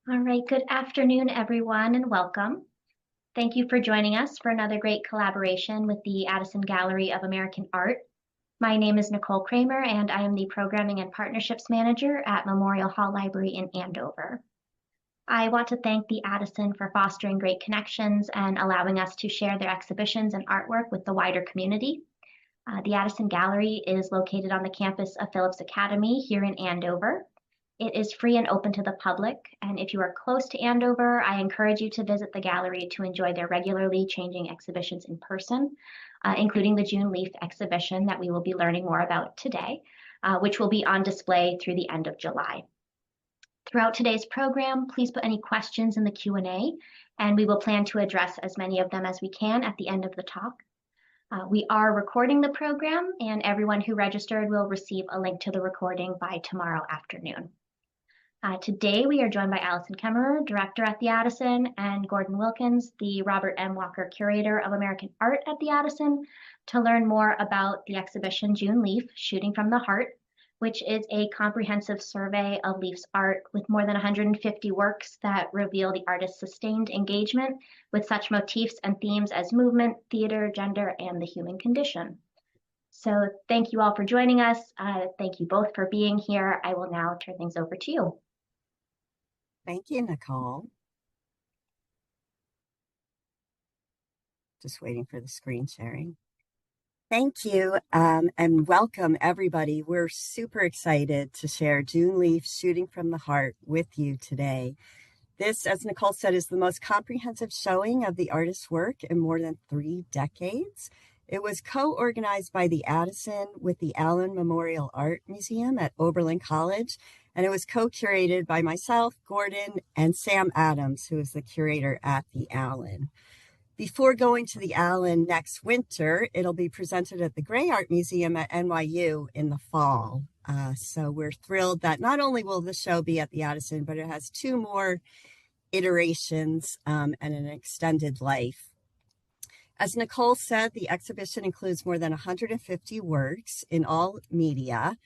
All right, good afternoon, everyone, and welcome. Thank you for joining us for another great collaboration with the Addison Gallery of American Art. My name is Nicole Kramer, and I am the Programming and Partnerships Manager at Memorial Hall Library in Andover. I want to thank the Addison for fostering great connections and allowing us to share their exhibitions and artwork with the wider community. The Addison Gallery is located on the campus of Phillips Academy here in Andover. It is free and open to the public, and if you are close to Andover, I encourage you to visit the gallery to enjoy their regularly changing exhibitions in person, including the June Leaf exhibition that we will be learning more about today, which will be on display through the end of July. Throughout today's program, please put any questions in the Q&A, and we will plan to address as many of them as we can at the end of the talk. We are recording the program, and everyone who registered will receive a link to the recording by tomorrow afternoon. Today, we are joined by Allison Kemmerer, Director at the Addison, and Gordon Wilkins, the Robert M. Walker Curator of American Art at the Addison, to learn more about the exhibition June Leaf, Shooting from the Heart, which is a comprehensive survey of Leaf's art with more than 150 works that reveal the artist's sustained engagement with such motifs and themes as movement, theater, gender, and the human condition. So thank you all for joining us. Thank you both for being here. I will now turn things over to you. Thank you, Nicole. Just waiting for the screen sharing. Thank you, and welcome, everybody. We're super excited to share June Leaf, Shooting from the Heart with you today. This, as Nicole said, is the most comprehensive showing of the artist's work in more than 3 decades. It was co-organized by the Addison with the Allen Memorial Art Museum at Oberlin College, and it was co-curated by myself, Gordon, and Sam Adams, who is the curator at the Allen. Before going to the Allen next winter, it'll be presented at the Gray Art Museum at NYU in the fall. So we're thrilled that not only will the show be at the Addison, but it has 2 more iterations and an extended life. As Nicole said, the exhibition includes more than 150 works in all media,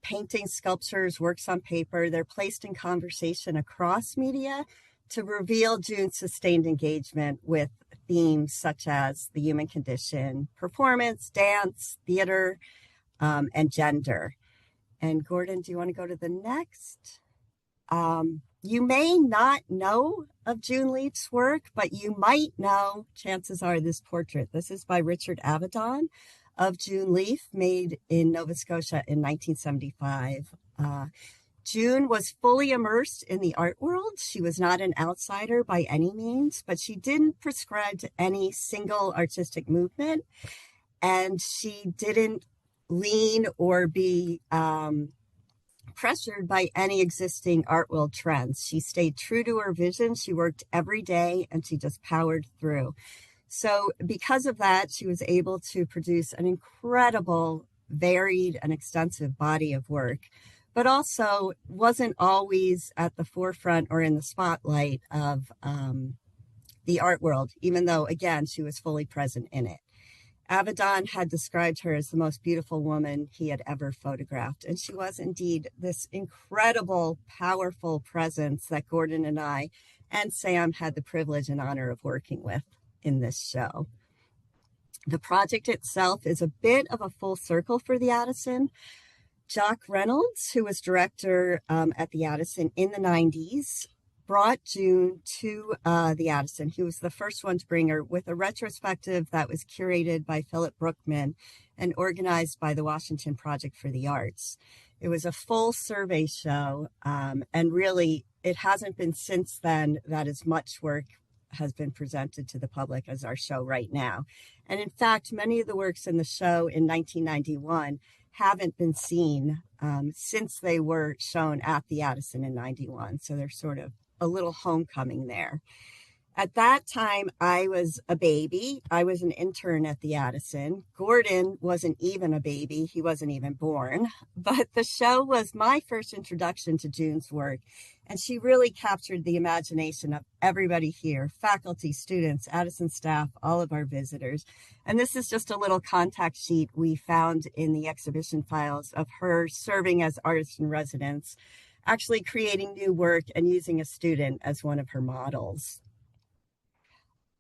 paintings, sculptures, works on paper. They're placed in conversation across media to reveal June's sustained engagement with themes such as the human condition, performance, dance, theater, and gender. And Gordon, do you want to go to the next? You may not know of June Leaf's work, but you might know, chances are, this portrait. This is by Richard Avedon of June Leaf, made in Nova Scotia in 1975. June was fully immersed in the art world. She was not an outsider by any means, but she didn't prescribe to any single artistic movement, and she didn't lean or be pressured by any existing art world trends. She stayed true to her vision. She worked every day, and she just powered through. So because of that, she was able to produce an incredible, varied, and extensive body of work, but also wasn't always at the forefront or in the spotlight of the art world, even though, again, she was fully present in it. Avedon had described her as the most beautiful woman he had ever photographed, and she was indeed this incredible, powerful presence that Gordon and I and Sam had the privilege and honor of working with in this show. The project itself is a bit of a full circle for the Addison. Jock Reynolds, who was director at the Addison in the 90s, brought June to the Addison. He was the first one to bring her with a retrospective that was curated by Philip Brookman and organized by the Washington Project for the Arts. It was a full survey show, and really it hasn't been since then that as much work has been presented to the public as our show right now. And in fact, many of the works in the show in 1991 haven't been seen since they were shown at the Addison in 91. So they're sort of a little homecoming there. At that time, I was a baby. I was an intern at the Addison. Gordon wasn't even a baby. He wasn't even born. But the show was my first introduction to June's work, and she really captured the imagination of everybody here, faculty, students, Addison staff, all of our visitors. And this is just a little contact sheet we found in the exhibition files of her serving as artist in residence actually creating new work and using a student as one of her models.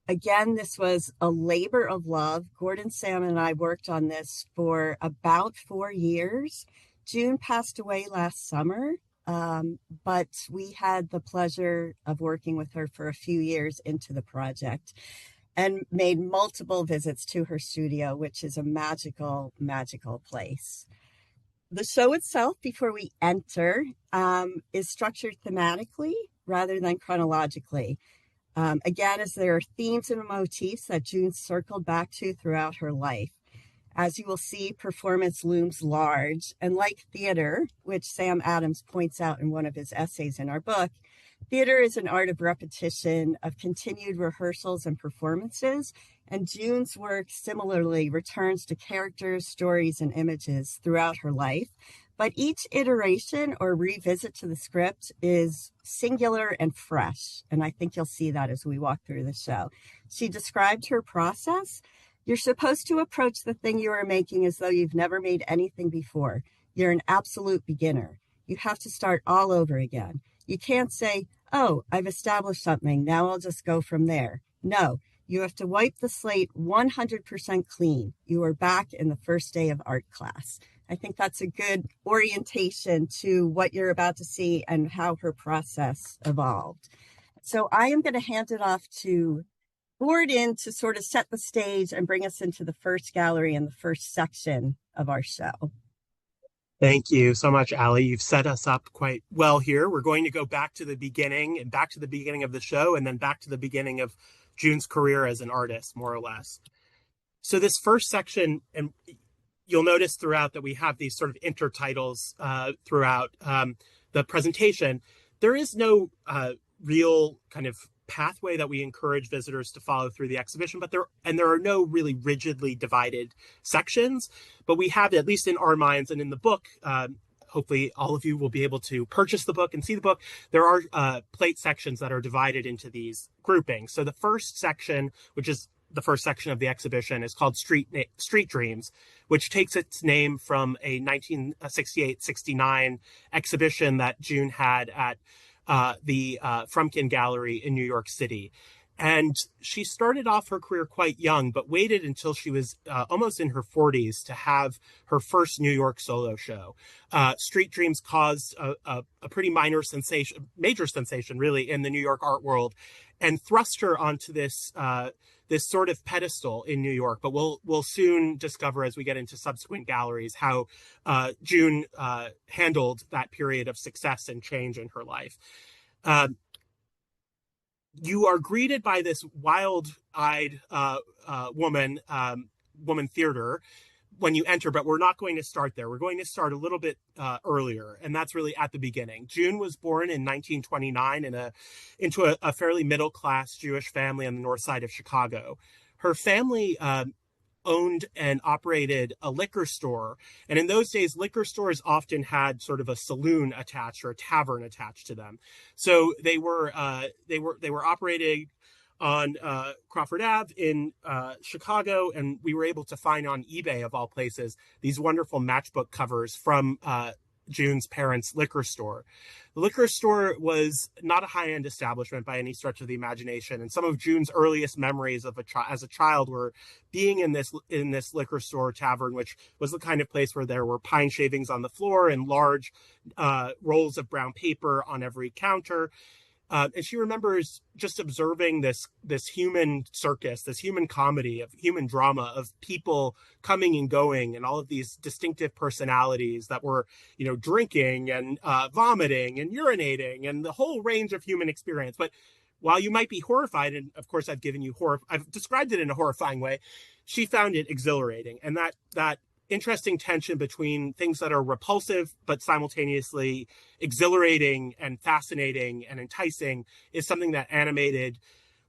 Again, this was a labor of love. Gordon, Sam, and I worked on this for about 4 years. June passed away last summer, but we had the pleasure of working with her for a few years into the project and made multiple visits to her studio, which is a magical, magical place. The show itself, before we enter, is structured thematically rather than chronologically. Again, as there are themes and motifs that June circled back to throughout her life. As you will see, performance looms large, and like theater, which Sam Adams points out in one of his essays in our book, theater is an art of repetition, of continued rehearsals and performances, and June's work similarly returns to characters, stories, and images throughout her life. But each iteration or revisit to the script is singular and fresh, and I think you'll see that as we walk through the show. She described her process. You're supposed to approach the thing you are making as though you've never made anything before. You're an absolute beginner. You have to start all over again. You can't say, oh, I've established something, now I'll just go from there. No, you have to wipe the slate 100% clean. You are back in the first day of art class. I think that's a good orientation to what you're about to see and how her process evolved. So I am going to hand it off to Gordon to sort of set the stage and bring us into the first gallery and the first section of our show. Thank you so much, Allie. You've set us up quite well here. We're going to go back to the beginning and back to the beginning of the show and then back to the beginning of June's career as an artist, more or less. So this first section, and you'll notice throughout that we have these sort of intertitles throughout the presentation. There is no real kind of pathway that we encourage visitors to follow through the exhibition, but there are no really rigidly divided sections, but we have, at least in our minds and in the book, hopefully all of you will be able to purchase the book and see the book. There are plate sections that are divided into these groupings. So the first section, which is the first section of the exhibition, is called Street Dreams, which takes its name from a 1968-69 exhibition that June had at the Frumkin Gallery in New York City. And she started off her career quite young, but waited until she was almost in her 40s to have her first New York solo show. Street Dreams caused a pretty major sensation, really, in the New York art world, and thrust her onto this sort of pedestal in New York. But we'll soon discover, as we get into subsequent galleries, how June handled that period of success and change in her life. You are greeted by this wild-eyed woman theater when you enter, but we're not going to start there. We're going to start a little bit earlier, and that's really at the beginning. June was born in 1929 into a fairly middle-class Jewish family on the north side of Chicago. Her family owned and operated a liquor store, and in those days, liquor stores often had sort of a saloon attached or a tavern attached to them. So they were operating on Crawford Ave in Chicago, and we were able to find on eBay, of all places, these wonderful matchbook covers from June's parents' liquor store. The liquor store was not a high-end establishment by any stretch of the imagination, and some of June's earliest memories as a child were being in this liquor store tavern, which was the kind of place where there were pine shavings on the floor and large rolls of brown paper on every counter. And she remembers just observing this human circus, this human comedy of human drama of people coming and going, and all of these distinctive personalities that were, drinking and vomiting and urinating and the whole range of human experience. But while you might be horrified, and of course I've described it in a horrifying way, she found it exhilarating, and that interesting tension between things that are repulsive but simultaneously exhilarating and fascinating and enticing is something that animated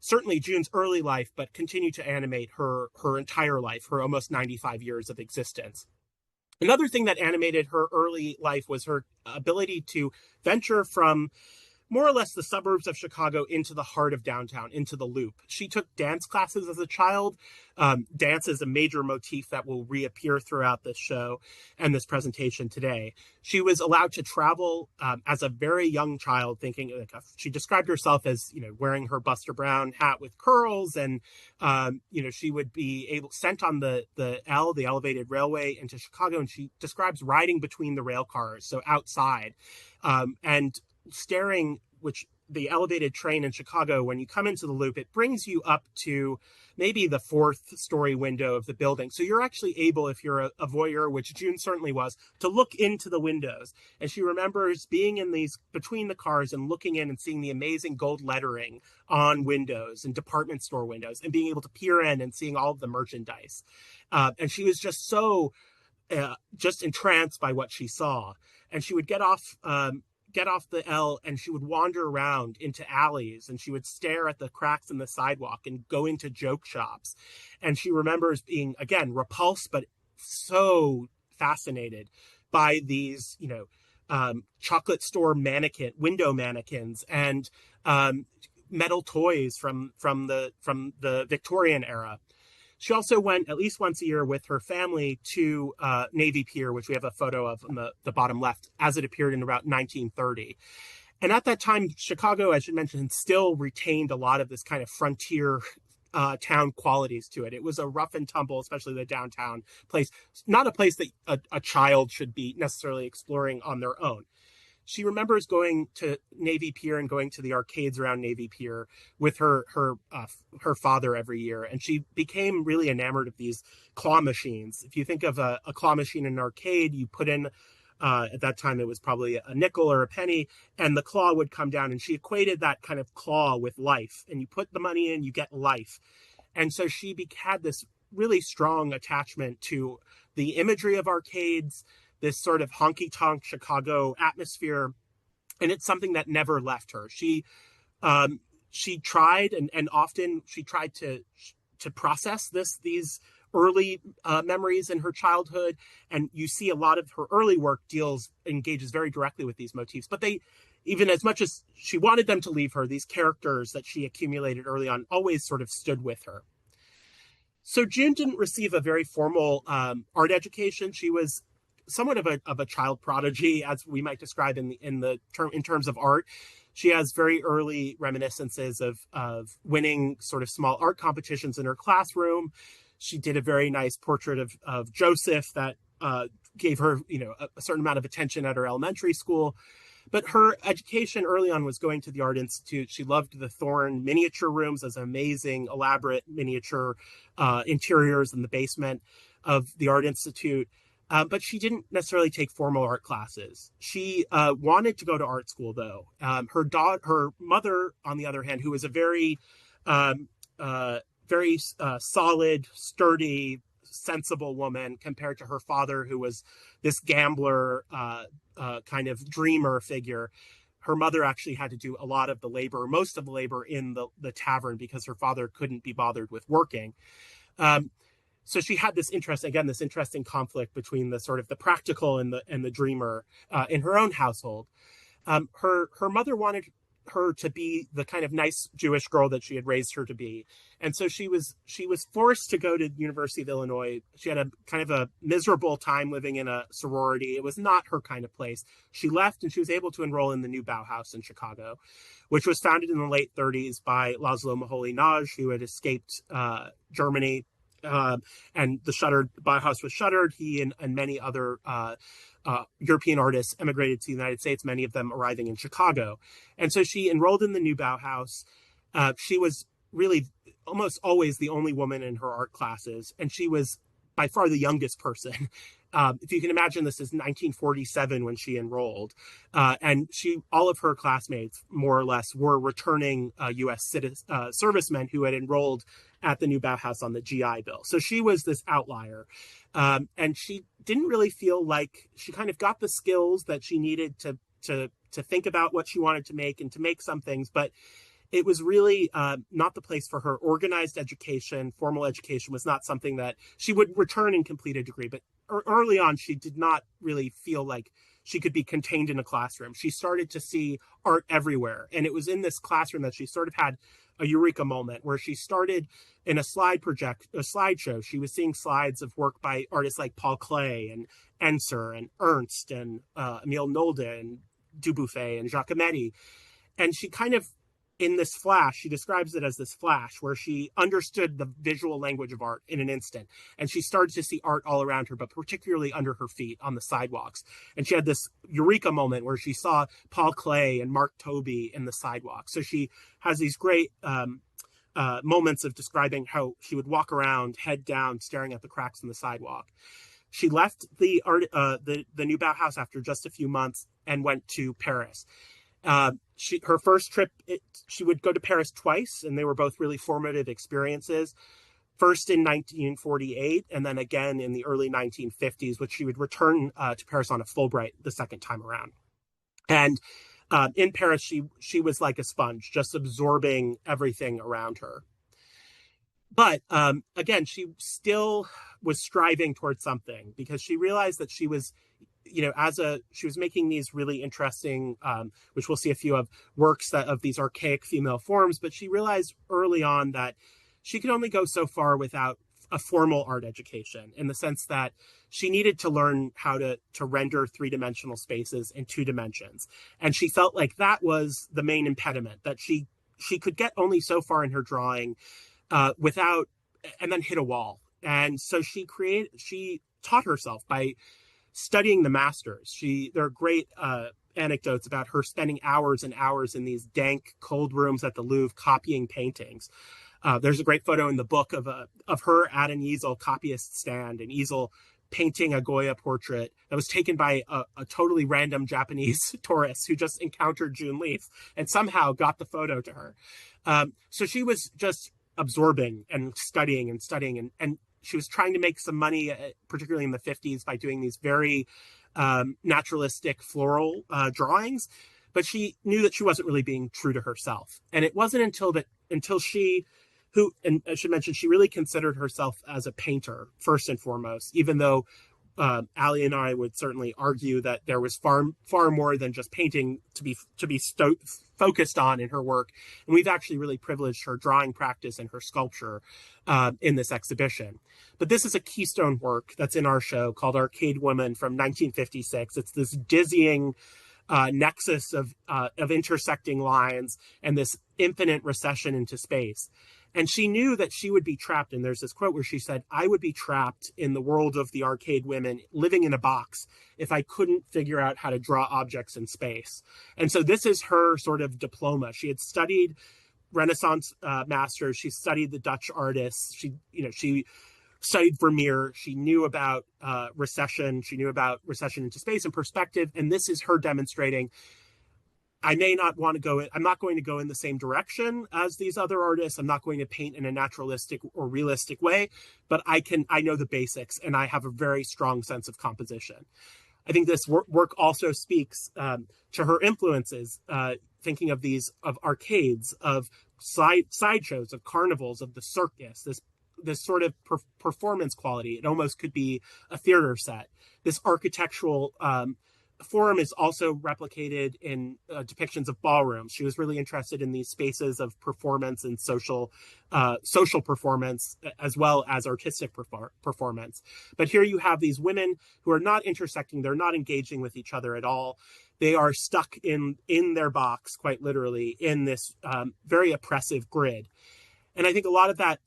certainly June's early life, but continued to animate her entire life, her almost 95 years of existence. Another thing that animated her early life was her ability to venture from more or less the suburbs of Chicago into the heart of downtown, into the Loop. She took dance classes as a child. Dance is a major motif that will reappear throughout this show and this presentation today. She was allowed to travel as a very young child, thinking like she described herself as, wearing her Buster Brown hat with curls, and she would be sent on the elevated railway into Chicago, and she describes riding between the rail cars, so outside, and staring, which the elevated train in Chicago, when you come into the Loop, it brings you up to maybe the fourth story window of the building. So you're actually able, if you're a voyeur, which June certainly was, to look into the windows. And she remembers being in these between the cars and looking in and seeing the amazing gold lettering on windows and department store windows, and being able to peer in and seeing all of the merchandise. And she was just so just entranced by what she saw. And she would get off the L, and she would wander around into alleys, and she would stare at the cracks in the sidewalk and go into joke shops. And she remembers being, again, repulsed, but so fascinated by these, chocolate store window mannequins and metal toys from the Victorian era. She also went at least once a year with her family to Navy Pier, which we have a photo of on the bottom left, as it appeared in about 1930. And at that time, Chicago, as you mentioned, still retained a lot of this kind of frontier town qualities to it. It was a rough and tumble, especially the downtown place, not a place that a child should be necessarily exploring on their own. She remembers going to Navy Pier and going to the arcades around Navy Pier with her father every year. And she became really enamored of these claw machines. If you think of a claw machine in an arcade, you put in, at that time, it was probably a nickel or a penny, and the claw would come down. And she equated that kind of claw with life. And you put the money in, you get life. And so she had this really strong attachment to the imagery of arcades, this sort of honky-tonk Chicago atmosphere, and it's something that never left her. She tried, and often she tried to process these early memories in her childhood, and you see a lot of her early work engages very directly with these motifs. But they, even as much as she wanted them to leave her, these characters that she accumulated early on always sort of stood with her. So June didn't receive a very formal art education. She was somewhat of a child prodigy, as we might describe in terms of art. She has very early reminiscences of winning sort of small art competitions in her classroom. She did a very nice portrait of Joseph that gave her, a certain amount of attention at her elementary school. But her education early on was going to the Art Institute. She loved the Thorne miniature rooms, as amazing, elaborate miniature interiors in the basement of the Art Institute. But she didn't necessarily take formal art classes. She wanted to go to art school, though. Her mother, on the other hand, who was a very solid, sturdy, sensible woman compared to her father, who was this gambler, kind of dreamer figure. Her mother actually had to do a lot of the labor, most of the labor in the tavern, because her father couldn't be bothered with working. So she had this interesting conflict between the sort of the practical and the dreamer in her own household. Her mother wanted her to be the kind of nice Jewish girl that she had raised her to be, and so she was forced to go to the University of Illinois. She had a kind of a miserable time living in a sorority. It was not her kind of place. She left, and she was able to enroll in the new Bauhaus in Chicago, which was founded in the late 30s by Laszlo Moholy-Nagy, who had escaped Germany. And the Bauhaus was shuttered. He and many other European artists emigrated to the United States, many of them arriving in Chicago. And so she enrolled in the new Bauhaus. She was really almost always the only woman in her art classes, and she was by far the youngest person. If you can imagine, this is 1947 when she enrolled, and all of her classmates, more or less, were returning U.S. servicemen who had enrolled at the new Bauhaus on the GI Bill. So she was this outlier, and she didn't really feel like she kind of got the skills that she needed to think about what she wanted to make and to make some things, but it was really not the place for her. Organized education, formal education was not something that she would return and complete a degree. But early on, she did not really feel like she could be contained in a classroom. She started to see art everywhere. And it was in this classroom that she sort of had a eureka moment where she started in a slideshow. She was seeing slides of work by artists like Paul Klee and Ensor and Ernst and Emile Nolde and Dubuffet and Giacometti. And she kind of, in this flash, she describes it as this flash where she understood the visual language of art in an instant. And she started to see art all around her, but particularly under her feet on the sidewalks. And she had this eureka moment where she saw Paul Klee and Mark Tobey in the sidewalk. So she has these great moments of describing how she would walk around, head down, staring at the cracks in the sidewalk. She left the new Bauhaus after just a few months and went to Paris. Her first trip, she would go to Paris twice, and they were both really formative experiences. First in 1948, and then again in the early 1950s, which she would return to Paris on a Fulbright the second time around. And in Paris, she was like a sponge, just absorbing everything around her. But again, she still was striving towards something, because she realized that she was, she was making these really interesting, which we'll see a few of, works of these archaic female forms. But she realized early on that she could only go so far without a formal art education, in the sense that she needed to learn how to render three-dimensional spaces in 2 dimensions. And she felt like that was the main impediment, that she could get only so far in her drawing without, and then hit a wall. And so she taught herself by studying the masters. There are great anecdotes about her spending hours and hours in these dank, cold rooms at the Louvre copying paintings. There's a great photo in the book of her at an easel copyist stand, an easel painting a Goya portrait that was taken by a totally random Japanese tourist who just encountered June Leaf and somehow got the photo to her. So she was just absorbing and studying, and she was trying to make some money, particularly in the 50s, by doing these very naturalistic floral drawings. But she knew that she wasn't really being true to herself. And it wasn't until she, and I should mention, she really considered herself as a painter first and foremost, even though Allie and I would certainly argue that there was far more than just painting to be focused on in her work. And we've actually really privileged her drawing practice and her sculpture in this exhibition. But this is a keystone work that's in our show called Arcade Woman from 1956. It's this dizzying nexus of intersecting lines and this infinite recession into space. And she knew that she would be trapped. And there's this quote where she said, "I would be trapped in the world of the arcade women, living in a box, if I couldn't figure out how to draw objects in space." And so this is her sort of diploma. She had studied Renaissance masters. She studied the Dutch artists. She studied Vermeer. She knew about recession. She knew about recession into space and perspective. And this is her demonstrating, I may not want to go, I'm not going to go in the same direction as these other artists. I'm not going to paint in a naturalistic or realistic way, but I know the basics, and I have a very strong sense of composition. I think this work also speaks to her influences, thinking of arcades, of sideshows, of carnivals, of the circus, this sort of performance quality. It almost could be a theater set. This architectural form is also replicated in depictions of ballrooms. She was really interested in these spaces of performance and social performance, as well as artistic performance. But here you have these women who are not intersecting. They're not engaging with each other at all. They are stuck in their box, quite literally, in this very oppressive grid. And I think a lot of that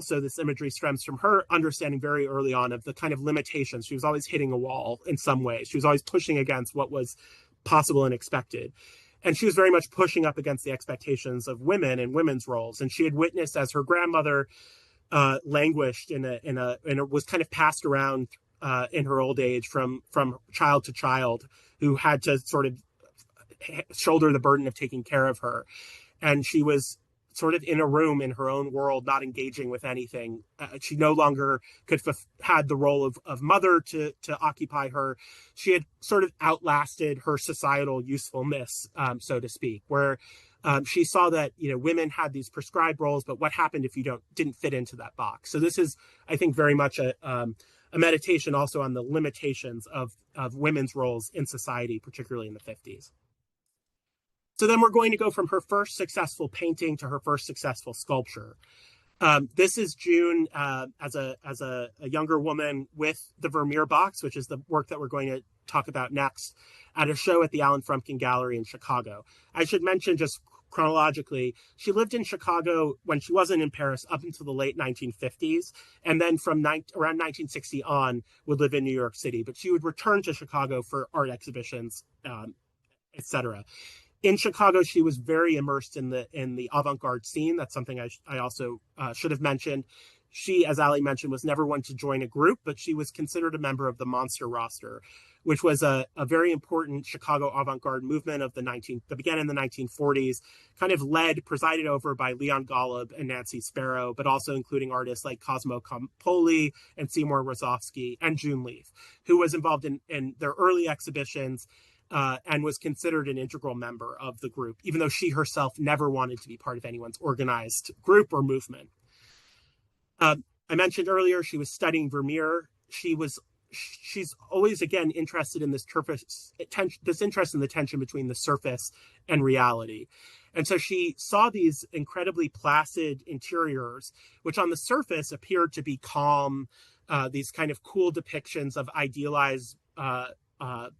this imagery stems from her understanding very early on of the kind of limitations. She was always hitting a wall in some way. She was always pushing against what was possible and expected. And she was very much pushing up against the expectations of women and women's roles. And she had witnessed as her grandmother languished was kind of passed around in her old age from child to child, who had to sort of shoulder the burden of taking care of her. And she was sort of in a room in her own world, not engaging with anything. She no longer had the role of mother to occupy her. She had sort of outlasted her societal usefulness, so to speak, where she saw that, women had these prescribed roles, but what happened if you didn't fit into that box? So this is, I think, very much a a meditation also on the limitations of women's roles in society, particularly in the 50s. So then we're going to go from her first successful painting to her first successful sculpture. This is June as a younger woman with the Vermeer box, which is the work that we're going to talk about next, at a show at the Alan Frumkin Gallery in Chicago. I should mention just chronologically, she lived in Chicago when she wasn't in Paris up until the late 1950s, and then from around 1960 on would live in New York City. But she would return to Chicago for art exhibitions, etc. In Chicago, she was very immersed in the avant-garde scene. That's something I also should have mentioned. She, as Ali mentioned, was never one to join a group, but she was considered a member of the Monster Roster, which was a very important Chicago avant-garde movement that began in the 1940s, kind of presided over by Leon Golub and Nancy Sparrow, but also including artists like Cosmo Campoli and Seymour Rozovsky and June Leaf, who was involved in their early exhibitions and was considered an integral member of the group, even though she herself never wanted to be part of anyone's organized group or movement. I mentioned earlier she was studying Vermeer. She's always, again, interested in this interest in the tension between the surface and reality. And so she saw these incredibly placid interiors, which on the surface appeared to be calm, these kind of cool depictions of idealized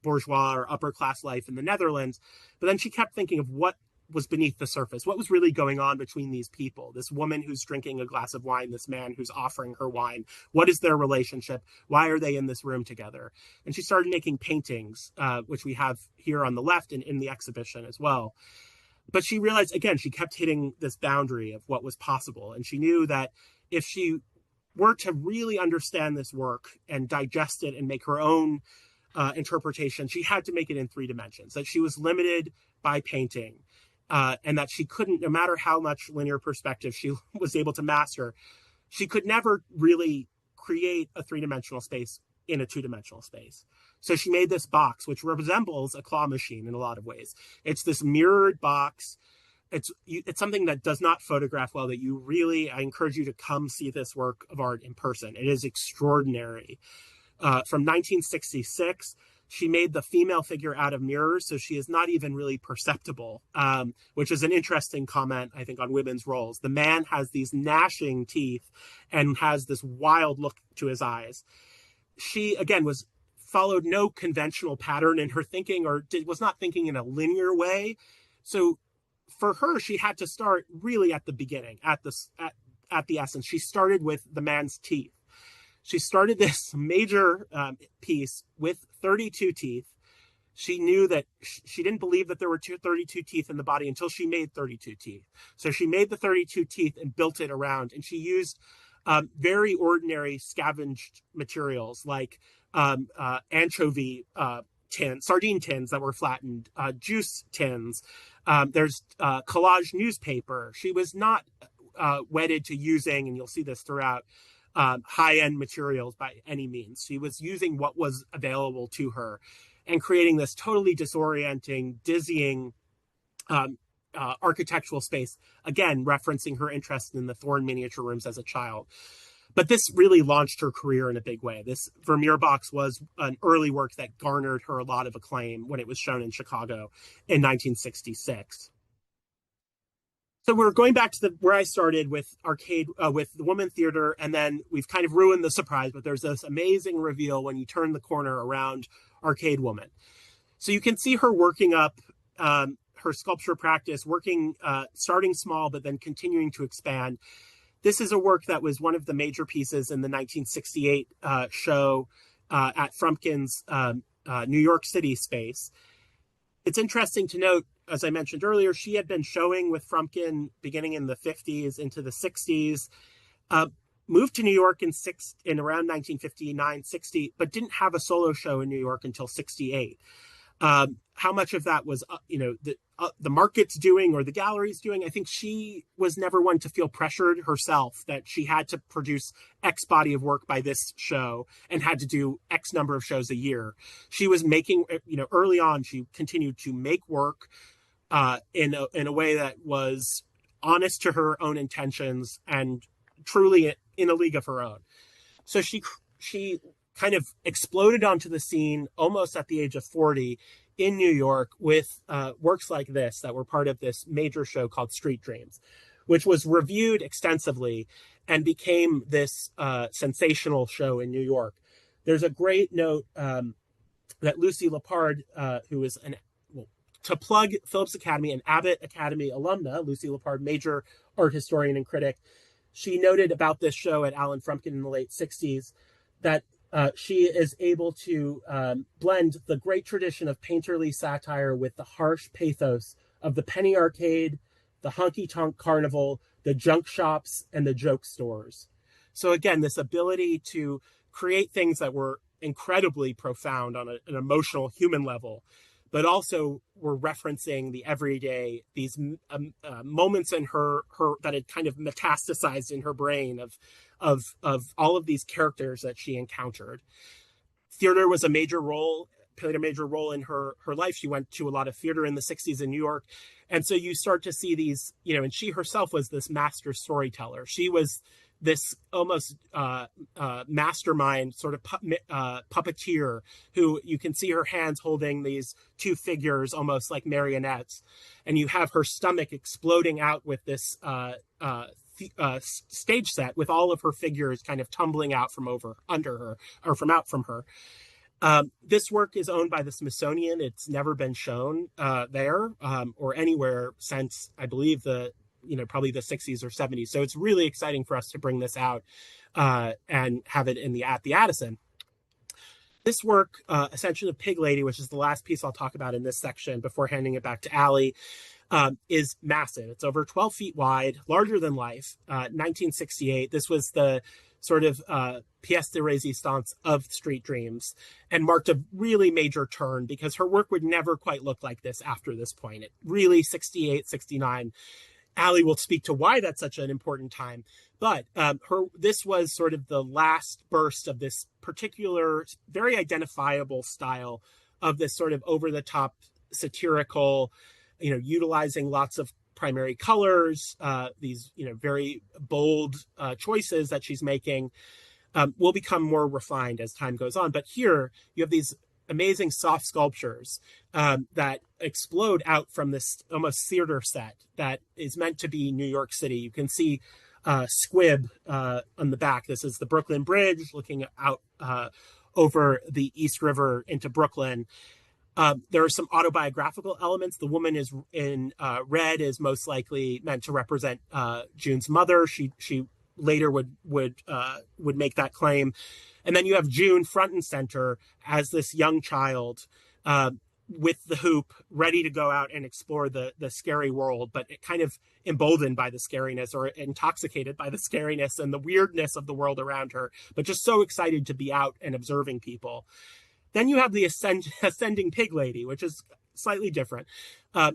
bourgeois or upper class life in the Netherlands. But then she kept thinking of what was beneath the surface, what was really going on between these people, this woman who's drinking a glass of wine, this man who's offering her wine. What is their relationship? Why are they in this room together? And she started making paintings, which we have here on the left and in the exhibition as well. But she realized, again, she kept hitting this boundary of what was possible. And she knew that if she were to really understand this work and digest it and make her own interpretation, she had to make it in 3 dimensions, that she was limited by painting. And that she couldn't, no matter how much linear perspective she was able to master, she could never really create a 3-dimensional space in a 2-dimensional space. So she made this box, which resembles a claw machine in a lot of ways. It's this mirrored box. It's something that does not photograph well, that I encourage you to come see this work of art in person. It is extraordinary. From 1966, she made the female figure out of mirrors, so she is not even really perceptible, which is an interesting comment, I think, on women's roles. The man has these gnashing teeth and has this wild look to his eyes. She, again, followed no conventional pattern in her thinking, or was not thinking in a linear way. So for her, she had to start really at the beginning, at the essence. She started with the man's teeth. She started this major piece with 32 teeth. She knew that she didn't believe that there were 32 teeth in the body until she made 32 teeth. So she made the 32 teeth and built it around. And she used very ordinary scavenged materials like anchovy tins, sardine tins that were flattened, juice tins. There's collage newspaper. She was not wedded to using, and you'll see this throughout, high-end materials by any means. She was using what was available to her and creating this totally disorienting, dizzying architectural space, again, referencing her interest in the Thorn miniature rooms as a child. But this really launched her career in a big way. This Vermeer box was an early work that garnered her a lot of acclaim when it was shown in Chicago in 1966. So we're going back to where I started with with the Woman Theater, and then we've kind of ruined the surprise, but there's this amazing reveal when you turn the corner around Arcade Woman. So you can see her working up her sculpture practice, starting small, but then continuing to expand. This is a work that was one of the major pieces in the 1968 show at Frumkin's New York City space. It's interesting to note, as I mentioned earlier, she had been showing with Frumkin beginning in the 50s into the 60s, moved to New York in around 1959-60, but didn't have a solo show in New York until 68. How much of that was, the market's doing or the gallery's doing? I think she was never one to feel pressured herself that she had to produce X body of work by this show and had to do X number of shows a year. She was making, early on, she continued to make work in a way that was honest to her own intentions and truly in a league of her own. So she kind of exploded onto the scene almost at the age of 40 in New York with works like this that were part of this major show called Street Dreams, which was reviewed extensively and became this sensational show in New York. There's a great note that Lucy Lepard, who is to plug Phillips Academy, an Abbott Academy alumna, Lucy Lepard, major art historian and critic, she noted about this show at Alan Frumpkin in the late 60s that she is able to blend the great tradition of painterly satire with the harsh pathos of the penny arcade, the honky-tonk carnival, the junk shops, and the joke stores. So again, this ability to create things that were incredibly profound on an emotional human level, but also were referencing the everyday, these moments in her that had kind of metastasized in her brain of all of these characters that she encountered. Theater was played a major role in her life. She went to a lot of theater in the 60s in New York. And so you start to see these, and she herself was this master storyteller. She was this almost mastermind sort of puppeteer who you can see her hands holding these two figures almost like marionettes. And you have her stomach exploding out with this stage set with all of her figures kind of tumbling out from under her or from out from her. This work is owned by the Smithsonian. It's never been shown there or anywhere since, I believe, probably the 60s or 70s. So it's really exciting for us to bring this out and have it at the Addison. This work, essentially the Pig Lady, which is the last piece I'll talk about in this section before handing it back to Allie, is massive. It's over 12 feet wide, larger than life. 1968. This was the sort of pièce de résistance of Street Dreams and marked a really major turn because her work would never quite look like this after this point. It really, 68, 69. Allie will speak to why that's such an important time. But this was sort of the last burst of this particular, very identifiable style of this sort of over-the-top satirical, utilizing lots of primary colors, these, very bold choices that she's making will become more refined as time goes on. But here you have these amazing soft sculptures that explode out from this almost theater set that is meant to be New York City. You can see Squibb on the back. This is the Brooklyn Bridge looking out over the East River into Brooklyn. There are some autobiographical elements. The woman is in red is most likely meant to represent June's mother. She later would make that claim. And then you have June front and center as this young child with the hoop, ready to go out and explore the scary world, but kind of emboldened by the scariness or intoxicated by the scariness and the weirdness of the world around her, but just so excited to be out and observing people. Then you have the ascending Pig Lady, which is slightly different.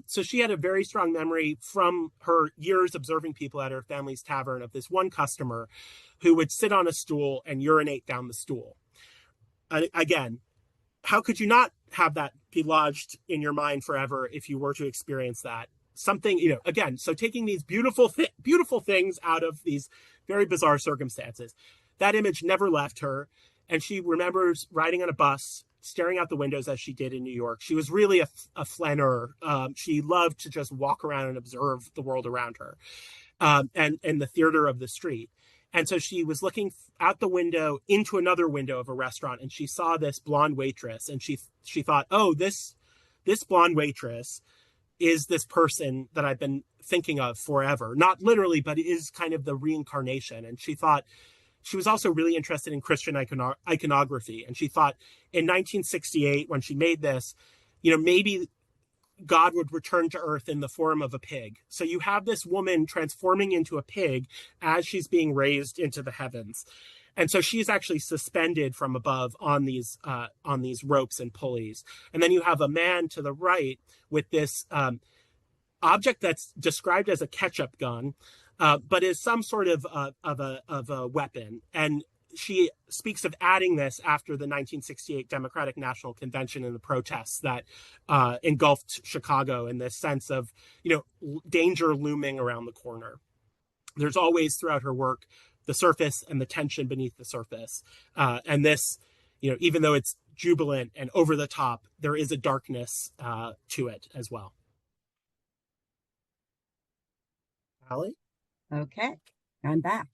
So she had a very strong memory from her years observing people at her family's tavern of this one customer who would sit on a stool and urinate down the stool. Again, how could you not have that be lodged in your mind forever if you were to experience that? Something, again, so taking these beautiful things out of these very bizarre circumstances. That image never left her. And she remembers riding on a bus, staring out the windows as she did in New York. She was really a flaneur. She loved to just walk around and observe the world around her and the theater of the street. And so she was looking out the window into another window of a restaurant, and she saw this blonde waitress, and she thought, oh, this blonde waitress is this person that I've been thinking of forever. Not literally, but it is kind of the reincarnation. And she thought, she was also really interested in Christian iconography. And she thought in 1968, when she made this, maybe God would return to earth in the form of a pig. So you have this woman transforming into a pig as she's being raised into the heavens. And so she's actually suspended from above on these ropes and pulleys. And then you have a man to the right with this object that's described as a ketchup gun, but is some sort of a weapon. And she speaks of adding this after the 1968 Democratic National Convention and the protests that engulfed Chicago in this sense of, danger looming around the corner. There's always throughout her work the surface and the tension beneath the surface. And this even though it's jubilant and over the top, there is a darkness to it as well. Allie? Okay, I'm back.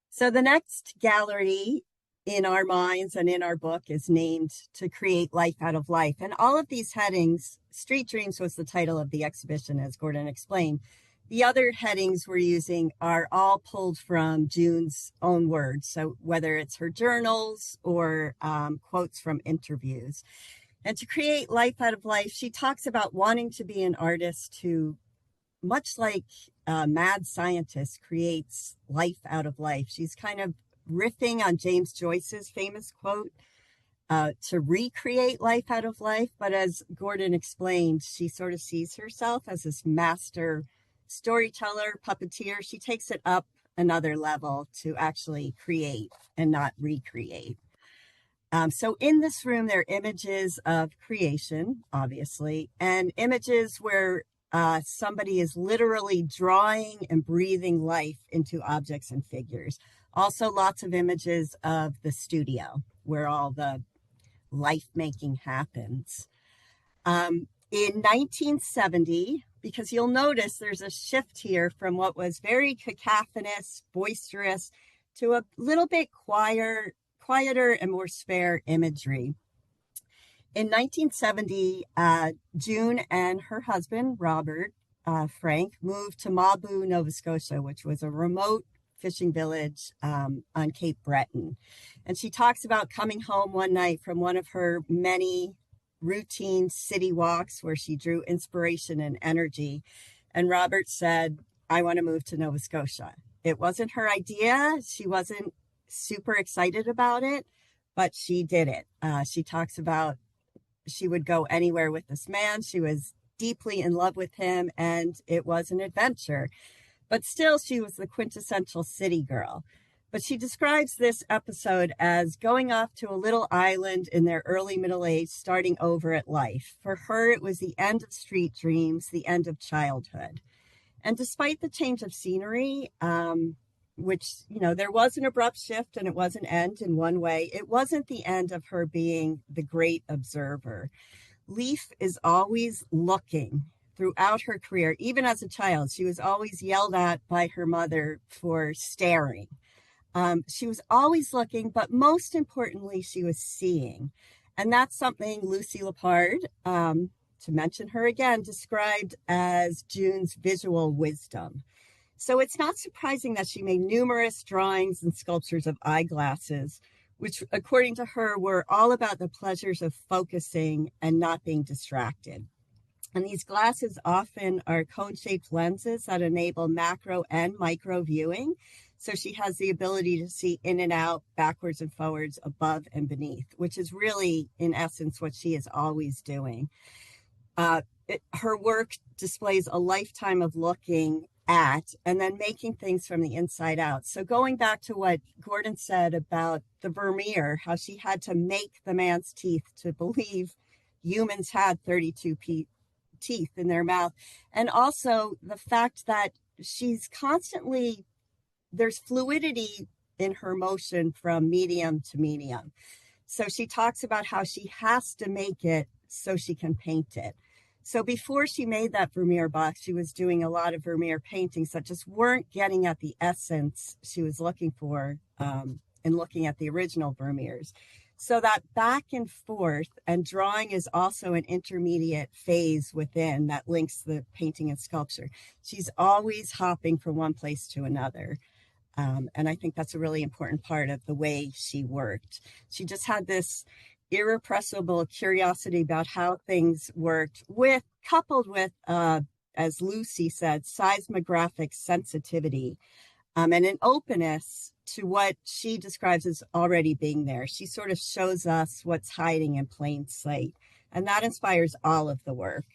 So the next gallery in our minds and in our book is named To Create Life Out of Life. And all of these headings, Street Dreams was the title of the exhibition, as Gordon explained. The other headings we're using are all pulled from June's own words. So whether it's her journals or quotes from interviews. And to create life out of life, she talks about wanting to be an artist who, much like a mad scientist, creates life out of life. She's kind of riffing on James Joyce's famous quote, to recreate life out of life. But as Gordon explained, she sort of sees herself as this master storyteller, puppeteer. She takes it up another level to actually create and not recreate. So in this room, there are images of creation, obviously, and images where somebody is literally drawing and breathing life into objects and figures. Also, lots of images of the studio where all the life-making happens. In 1970, because you'll notice there's a shift here from what was very cacophonous, boisterous, to a little bit quieter and more spare imagery. In 1970, June and her husband, Robert Frank, moved to Mabu, Nova Scotia, which was a remote fishing village on Cape Breton. And she talks about coming home one night from one of her many routine city walks where she drew inspiration and energy. And Robert said, I want to move to Nova Scotia. It wasn't her idea. She wasn't super excited about it, but she did it. She talks about she would go anywhere with this man. She was deeply in love with him, and it was an adventure. But still, she was the quintessential city girl. But she describes this episode as going off to a little island in their early middle age, starting over at life. For her, it was the end of street dreams, the end of childhood. And despite the change of scenery, which, there was an abrupt shift and it was an end in one way, it wasn't the end of her being the great observer. Leaf is always looking throughout her career. Even as a child, she was always yelled at by her mother for staring. She was always looking, but most importantly, she was seeing. And that's something Lucy Lepard, to mention her again, described as June's visual wisdom. So it's not surprising that she made numerous drawings and sculptures of eyeglasses, which, according to her, were all about the pleasures of focusing and not being distracted. And these glasses often are cone-shaped lenses that enable macro and micro viewing. So she has the ability to see in and out, backwards and forwards, above and beneath, which is really, in essence, what she is always doing. Her work displays a lifetime of looking at and then making things from the inside out. So going back to what Gordon said about the Vermeer, how she had to make the man's teeth to believe humans had 32 teeth in their mouth. And also the fact that she's constantly, there's fluidity in her motion from medium to medium. So she talks about how she has to make it so she can paint it. So before she made that Vermeer box, she was doing a lot of Vermeer paintings that just weren't getting at the essence she was looking for in looking at the original Vermeers. So that back and forth, and drawing is also an intermediate phase within that links the painting and sculpture. She's always hopping from one place to another. And I think that's a really important part of the way she worked. She just had this irrepressible curiosity about how things worked, coupled with, as Lucy said, seismographic sensitivity, and an openness to what she describes as already being there. She sort of shows us what's hiding in plain sight, and that inspires all of the work.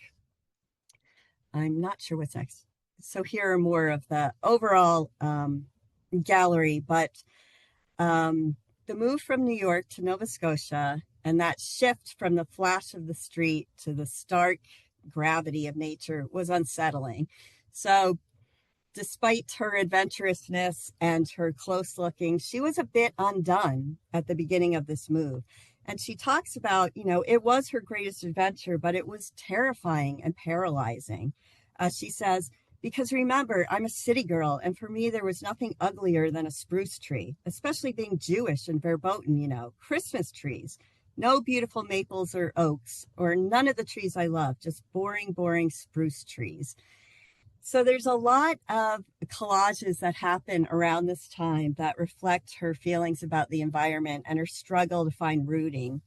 I'm not sure what's next. So here are more of the overall gallery, but the move from New York to Nova Scotia and that shift from the flash of the street to the stark gravity of nature was unsettling. So despite her adventurousness and her close looking, she was a bit undone at the beginning of this move. And she talks about, it was her greatest adventure, but it was terrifying and paralyzing. She says, because remember, I'm a city girl, and for me, there was nothing uglier than a spruce tree, especially being Jewish and verboten, Christmas trees. No beautiful maples or oaks, or none of the trees I love, just boring, boring spruce trees. So there's a lot of collages that happen around this time that reflect her feelings about the environment and her struggle to find rooting.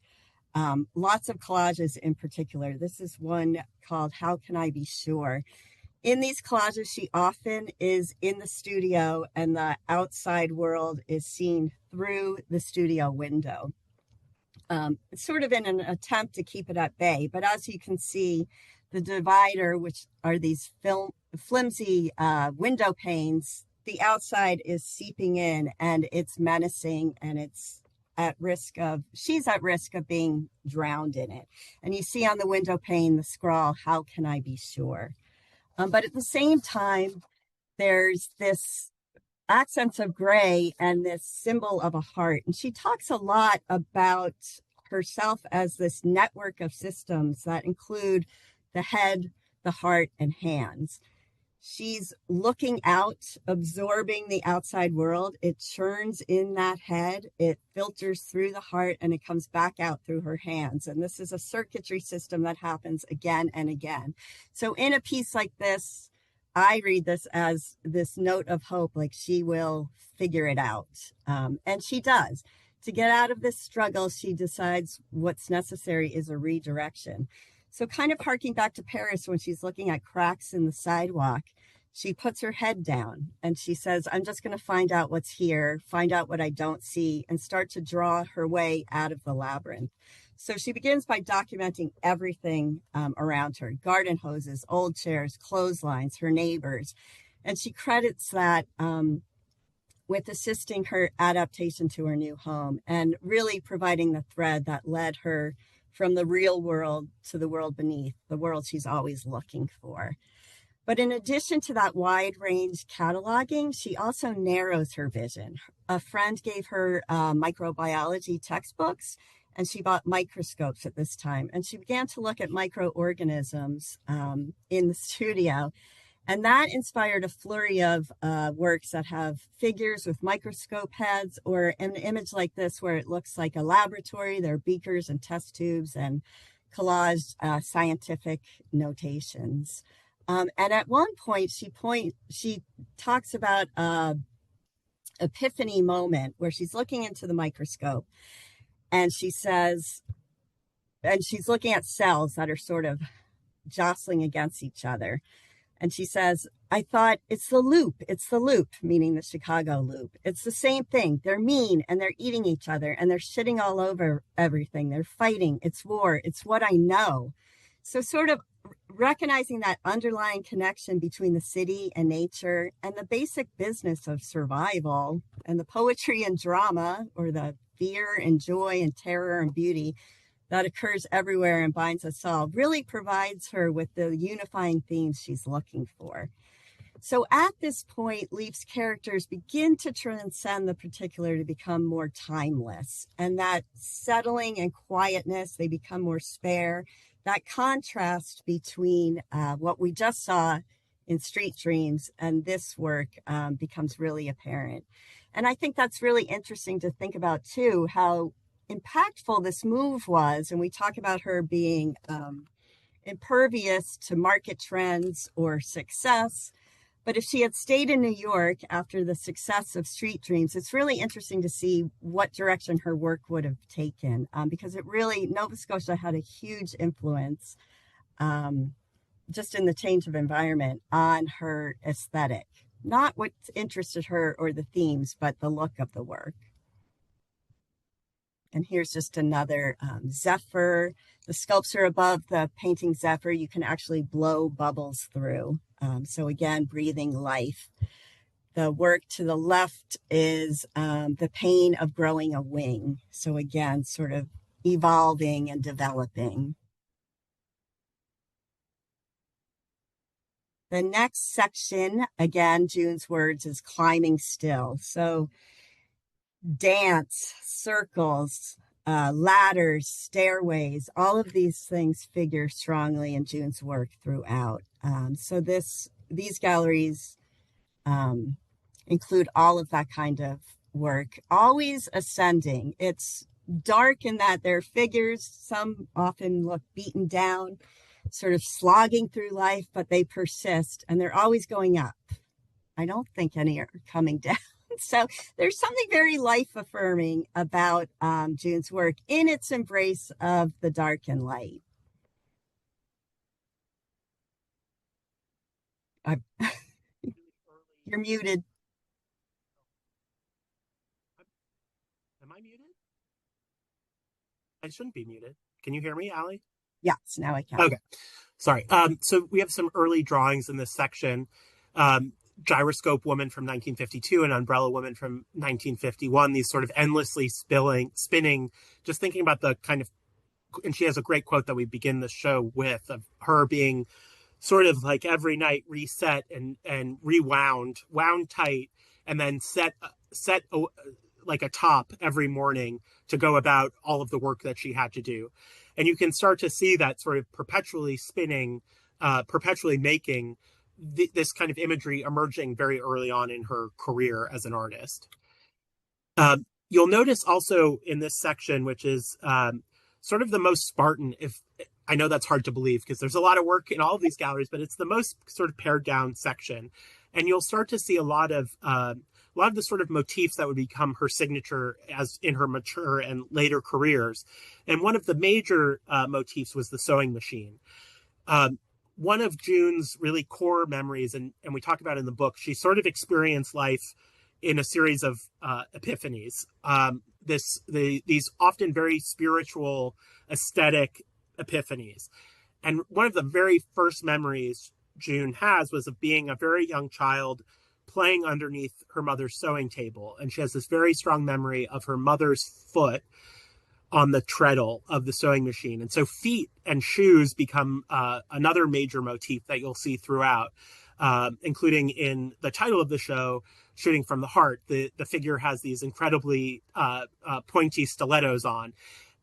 Lots of collages in particular. This is one called How Can I Be Sure? In these collages, she often is in the studio and the outside world is seen through the studio window. Sort of in an attempt to keep it at bay. But as you can see, the divider, which are these flimsy window panes, the outside is seeping in and it's menacing, and she's at risk of being drowned in it. And you see on the window pane the scrawl, how can I be sure? But at the same time, there's this accents of gray and this symbol of a heart. And she talks a lot about herself as this network of systems that include the head, the heart, and hands. She's looking out, absorbing the outside world. It churns in that head, it filters through the heart, and it comes back out through her hands. And this is a circuitry system that happens again and again. So in a piece like this, I read this as this note of hope, like she will figure it out. And she does. To get out of this struggle, she decides what's necessary is a redirection. So kind of harking back to Paris when she's looking at cracks in the sidewalk, she puts her head down and she says, I'm just going to find out what's here, find out what I don't see, and start to draw her way out of the labyrinth. So she begins by documenting everything around her: garden hoses, old chairs, clotheslines, her neighbors. And she credits that with assisting her adaptation to her new home and really providing the thread that led her from the real world to the world beneath, the world she's always looking for. But in addition to that wide range cataloging, she also narrows her vision. A friend gave her microbiology textbooks, and she bought microscopes at this time. And she began to look at microorganisms in the studio. And that inspired a flurry of works that have figures with microscope heads, or an image like this where it looks like a laboratory. There are beakers and test tubes and collaged scientific notations. And at one point, she talks about epiphany moment where she's looking into the microscope, and she says, and she's looking at cells that are sort of jostling against each other. And she says, I thought, it's the loop, meaning the Chicago loop. It's the same thing. They're mean and they're eating each other and they're shitting all over everything. They're fighting. It's war. It's what I know. So sort of recognizing that underlying connection between the city and nature and the basic business of survival, and the poetry and drama, or the fear and joy and terror and beauty that occurs everywhere and binds us all, really provides her with the unifying themes she's looking for. So at this point, Leaf's characters begin to transcend the particular to become more timeless, and that settling and quietness, they become more spare. That contrast between what we just saw in Street Dreams and this work becomes really apparent. And I think that's really interesting to think about too, how impactful this move was. And we talk about her being impervious to market trends or success. But if she had stayed in New York after the success of Street Dreams, it's really interesting to see what direction her work would have taken, because it really, Nova Scotia had a huge influence just in the change of environment on her aesthetic. Not what interested her or the themes, but the look of the work. And here's just another Zephyr. The sculpture above the painting Zephyr, you can actually blow bubbles through. So again, breathing life. The work to the left is the pain of growing a wing. So again, sort of evolving and developing. The next section, again, June's words, is climbing still. So dance, circles, ladders, stairways, all of these things figure strongly in June's work throughout. So these galleries include all of that kind of work, always ascending. It's dark in that there are figures, some often look beaten down, sort of slogging through life, but they persist and they're always going up. I don't think any are coming down. So there's something very life-affirming about June's work in its embrace of the dark and light. You're muted. Am I muted? I shouldn't be muted. Can you hear me, Allie? Yes, now I can. Okay. Sorry. So we have some early drawings in this section. Gyroscope woman from 1952 and umbrella woman from 1951, these sort of endlessly spinning, just thinking about the kind of, and she has a great quote that we begin the show with, of her being sort of like every night reset and wound tight, and then set like a top every morning to go about all of the work that she had to do. And you can start to see that sort of perpetually spinning, perpetually making this kind of imagery emerging very early on in her career as an artist. You'll notice also in this section, which is sort of the most Spartan, if I know that's hard to believe because there's a lot of work in all of these galleries, but it's the most sort of pared down section. And you'll start to see a lot of the sort of motifs that would become her signature as in her mature and later careers. And one of the major motifs was the sewing machine. One of June's really core memories, and we talk about in the book, she sort of experienced life in a series of epiphanies. These often very spiritual, aesthetic epiphanies. And one of the very first memories June has was of being a very young child playing underneath her mother's sewing table. And she has this very strong memory of her mother's foot on the treadle of the sewing machine. And so feet and shoes become another major motif that you'll see throughout, including in the title of the show, Shooting from the Heart. The figure has these incredibly pointy stilettos on.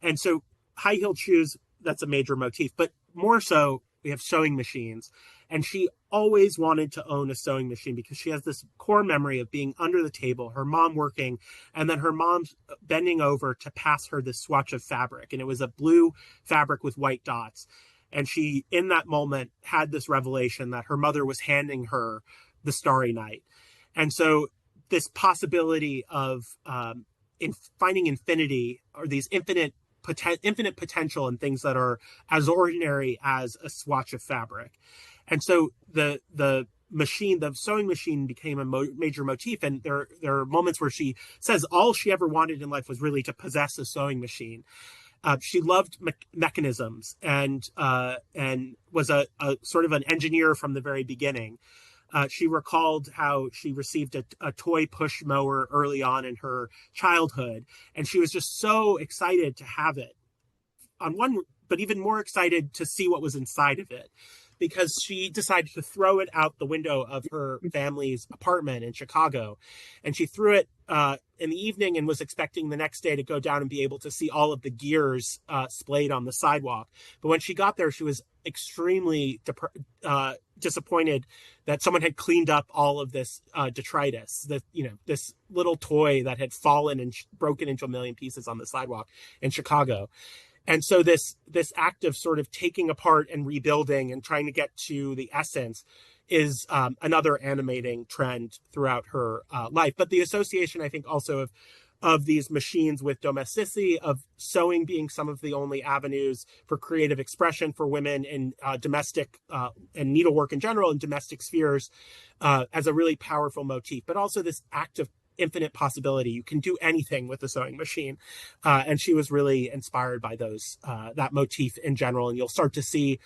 And so high-heeled shoes, that's a major motif. But more so, we have sewing machines. And she always wanted to own a sewing machine because she has this core memory of being under the table, her mom working, and then her mom bending over to pass her this swatch of fabric. And it was a blue fabric with white dots. And she, in that moment, had this revelation that her mother was handing her the Starry Night. And so this possibility of finding infinity, or these infinite potential in things that are as ordinary as a swatch of fabric. And so the sewing machine became a major motif. And there are moments where she says all she ever wanted in life was really to possess a sewing machine. She loved mechanisms and was a sort of an engineer from the very beginning. She recalled how she received a toy push mower early on in her childhood, and she was just so excited to have it but even more excited to see what was inside of it, because she decided to throw it out the window of her family's apartment in Chicago. And she threw it in the evening and was expecting the next day to go down and be able to see all of the gears splayed on the sidewalk. But when she got there, she was extremely disappointed that someone had cleaned up all of this detritus, this little toy that had fallen and broken into a million pieces on the sidewalk in Chicago. And so this act of sort of taking apart and rebuilding and trying to get to the essence is another animating trend throughout her life. But the association, I think, also of these machines with domesticity, of sewing being some of the only avenues for creative expression for women in domestic and needlework in general, in domestic spheres, as a really powerful motif. But also this act of infinite possibility. You can do anything with the sewing machine. And she was really inspired by that motif in general. And you'll start to see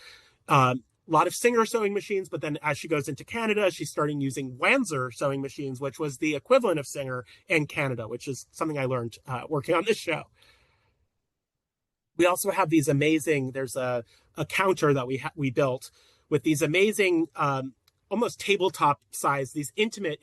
a lot of Singer sewing machines, but then as she goes into Canada, she's starting using Wanzer sewing machines, which was the equivalent of Singer in Canada, which is something I learned working on this show. We also have these amazing, there's a counter that we built with these amazing almost tabletop size, these intimate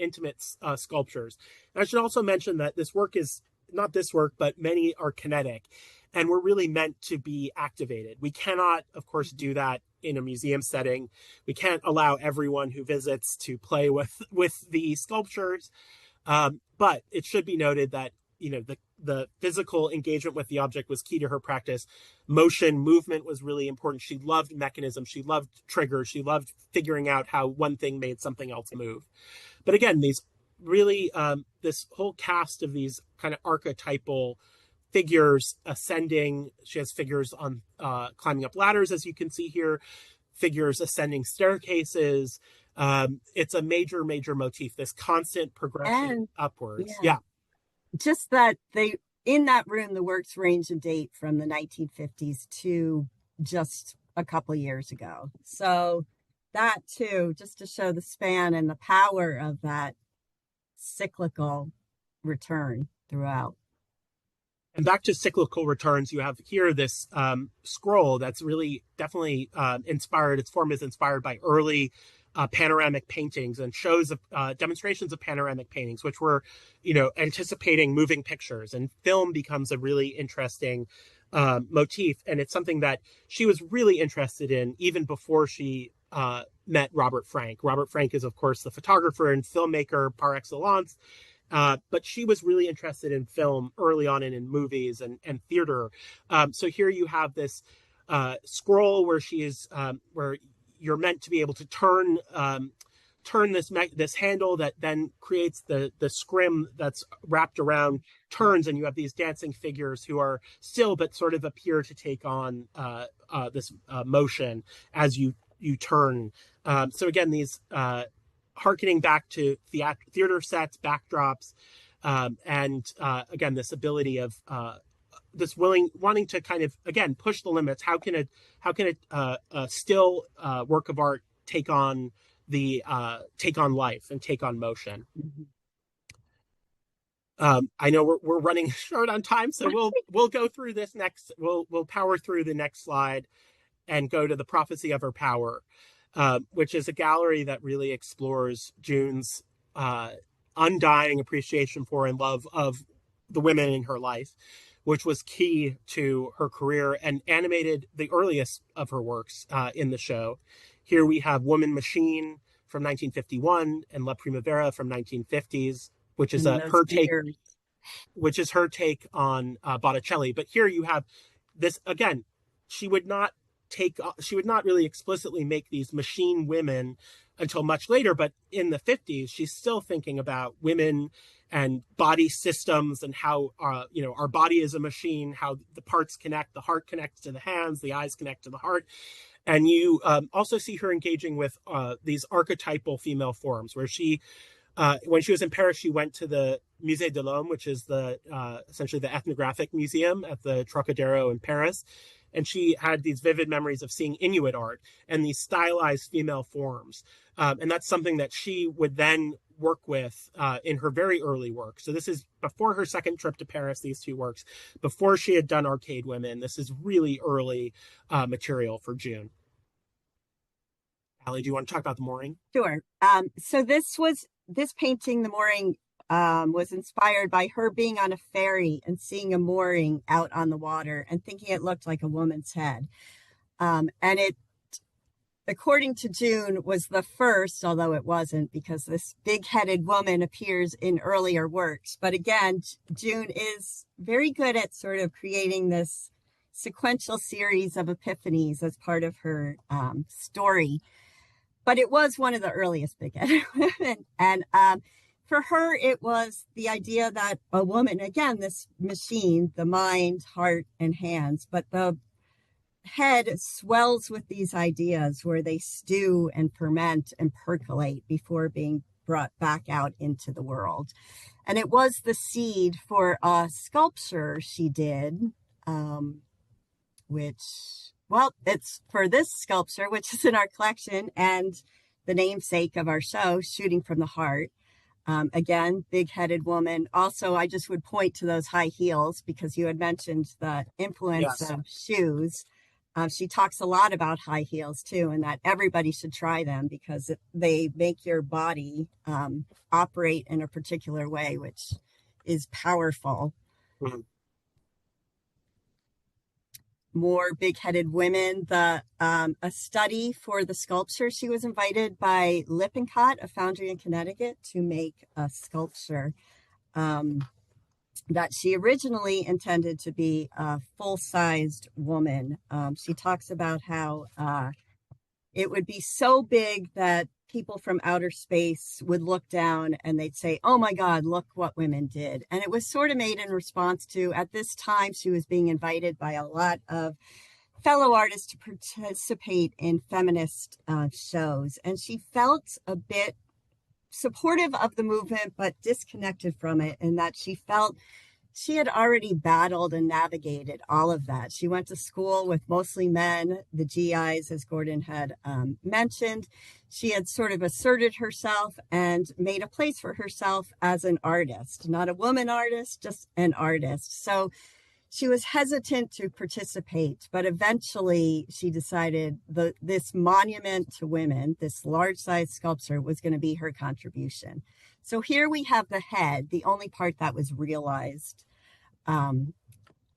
sculptures. And I should also mention that this work is not this work, but many are kinetic. and were really meant to be activated. We cannot, of course, do that in a museum setting. We can't allow everyone who visits to play with the sculptures. But it should be noted that the physical engagement with the object was key to her practice. Movement was really important. She loved mechanism. She loved triggers. She loved figuring out how one thing made something else move. But again, these really, this whole cast of these kind of archetypal figures ascending. She has figures on climbing up ladders, as you can see here, figures ascending staircases. It's a major motif, this constant progression upwards. Yeah. Just that in that room, the works range in date from the 1950s to just a couple of years ago. So that too, just to show the span and the power of that cyclical return throughout. And back to cyclical returns, you have here this scroll that's really definitely inspired. Its form is inspired by early panoramic paintings and shows of demonstrations of panoramic paintings, which were, anticipating moving pictures. And film becomes a really interesting motif. And it's something that she was really interested in even before she met Robert Frank. Robert Frank is, of course, the photographer and filmmaker par excellence. But she was really interested in film early on and in movies and theater. So here you have this scroll where she is, where you're meant to be able to turn this handle that then creates the scrim that's wrapped around, turns, and you have these dancing figures who are still but sort of appear to take on this motion as you turn. So again, these harkening back to theater sets, backdrops, and again, this ability of this wanting to kind of, again, push the limits. How can a still work of art take on life and take on motion? Mm-hmm. I know we're running short on time, so we'll go through this next. We'll power through the next slide and go to the Prophecy of Her Power, which is a gallery that really explores June's undying appreciation for and love of the women in her life, which was key to her career and animated the earliest of her works in the show. Here we have Woman Machine from 1951 and La Primavera from 1950s, which is her take on Botticelli. But here you have this again. She would not really explicitly make these machine women until much later, but in the 50s, she's still thinking about women and body systems and how our body is a machine, how the parts connect, the heart connects to the hands, the eyes connect to the heart. And you also see her engaging with these archetypal female forms, where she, when she was in Paris, she went to the Musée de l'Homme, which is essentially the ethnographic museum at the Trocadero in Paris. And she had these vivid memories of seeing Inuit art and these stylized female forms. And that's something that she would then work with in her very early work. So this is before her second trip to Paris, these two works, before she had done Arcade Women. This is really early material for June. Allie, do you want to talk about the mooring? Sure. So this painting, the mooring, was inspired by her being on a ferry and seeing a mooring out on the water and thinking it looked like a woman's head. And it, according to June, was the first, although it wasn't, because this big-headed woman appears in earlier works. But again, June is very good at sort of creating this sequential series of epiphanies as part of her story. But it was one of the earliest big-headed women. And for her, it was the idea that a woman, again, this machine, the mind, heart, and hands, but the head swells with these ideas where they stew and ferment and percolate before being brought back out into the world. And it was the seed for a sculpture she did, it's for this sculpture, which is in our collection and the namesake of our show, Shooting from the Heart. Again, big-headed woman. Also, I just would point to those high heels because you had mentioned the influence of shoes. She talks a lot about high heels too, and that everybody should try them because they make your body operate in a particular way, which is powerful. Mm-hmm. more big-headed women. A study for the sculpture, she was invited by Lippincott, a foundry in Connecticut, to make a sculpture that she originally intended to be a full-sized woman. She talks about how it would be so big that people from outer space would look down and they'd say, "Oh my God, look what women did." And it was sort of made in response to, at this time, she was being invited by a lot of fellow artists to participate in feminist shows. And she felt a bit supportive of the movement, but disconnected from it, in that she felt she had already battled and navigated all of that. She went to school with mostly men, the GIs, as Gordon had mentioned. She had sort of asserted herself and made a place for herself as an artist, not a woman artist, just an artist. So she was hesitant to participate, but eventually she decided this monument to women, this large-size sculpture, was going to be her contribution. So here we have the head, the only part that was realized.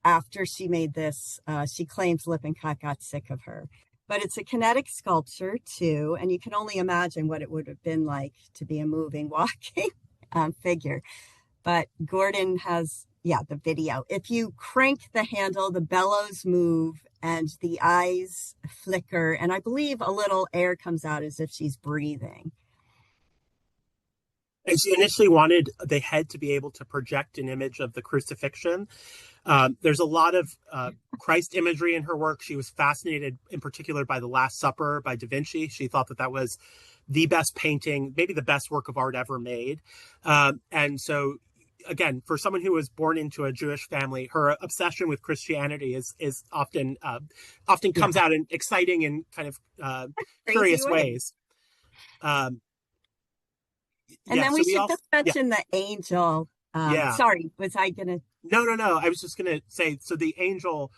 After she made this, she claims Lippincott got sick of her. But it's a kinetic sculpture too, and you can only imagine what it would have been like to be a moving, walking figure. But Gordon has, the video. If you crank the handle, the bellows move and the eyes flicker, and I believe a little air comes out as if she's breathing. And she initially wanted the head to be able to project an image of the crucifixion. There's a lot of Christ imagery in her work. She was fascinated in particular by the Last Supper by Da Vinci. She thought that was the best painting, maybe the best work of art ever made. And so, again, for someone who was born into a Jewish family, her obsession with Christianity is often comes out in exciting and kind of curious ways. And then we should just mention the angel. Sorry, was I going to? No. I was just going to say, so the angel,